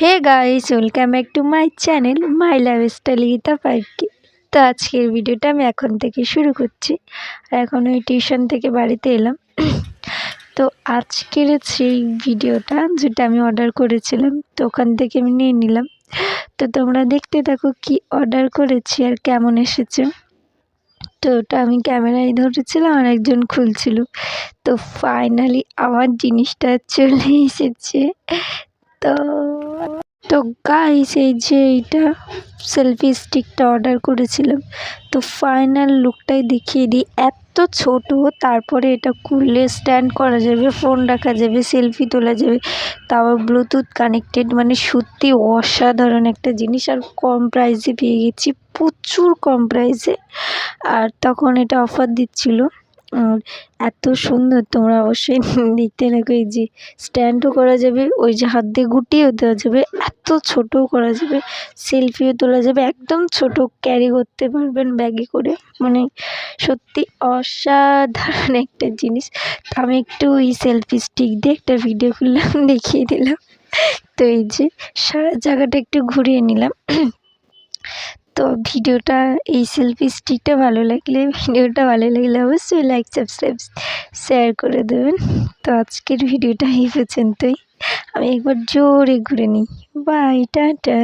Hey guys, welcome back to my channel my lifestyle Gita 5K। তো আজকের ভিডিওটা আমি এখন থেকে শুরু করছি। আর এখন ওই টিউশন থেকে বাড়িতে এলাম। তো আজকের সেই ভিডিওটা যেটা আমি অর্ডার করেছিলাম, তো ওখান থেকে আমি নিয়ে নিলাম। তো তোমরা দেখতে থাকো কি অর্ডার করেছি আর কেমন এসেছে। তো ওটা আমি ক্যামেরায় ধরেছিলাম আর একজন খুলছিল। তো ফাইনালি আমার জিনিসটা চলে এসেছে। তো তো গাইস, এই যে এইটা সেলফি স্টিকটা অর্ডার করেছিলাম, তো ফাইনাল লুকটাই দেখিয়ে দিই। এত ছোট, তারপরে এটা খুললে স্ট্যান্ড করা যাবে, ফোন রাখা যাবে, সেলফি তোলা যাবে, তাও ব্লুটুথ কানেক্টেড। মানে সত্যি অসাধারণ একটা জিনিস। আর কম প্রাইসে পেয়ে গেছি, প্রচুর কম প্রাইসে। আর তখন এটা অফার দিচ্ছিল। আর এত সুন্দর, তোমরা অবশ্যই দেখতে থাকো। এই যে স্ট্যান্ডও করা যাবে, ওই যে হাত দিয়ে গুটিয়েও দেওয়া যাবে, এত ছোটও করা যাবে, সেলফিও তোলা যাবে, একদম ছোট, ক্যারি করতে পারবেন ব্যাগে করে। মানে সত্যি অসাধারণ একটা জিনিস। তো আমি একটু ওই সেলফি স্টিক দিয়ে একটা ভিডিও করলাম, দেখিয়ে দিলাম। তো এই যে সারা জায়গাটা একটু ঘুরিয়ে নিলাম। তো ভিডিওটা, এই সেলফি স্টিকটা ভিডিওটা ভালো লাগলে অবশ্যই লাইক, সাবস্ক্রাইব, শেয়ার করে দেবেন। তো আজকের ভিডিওটা এই পর্যন্তই। আমি একবার জোরে ঘুরে নিই। Bye, tata.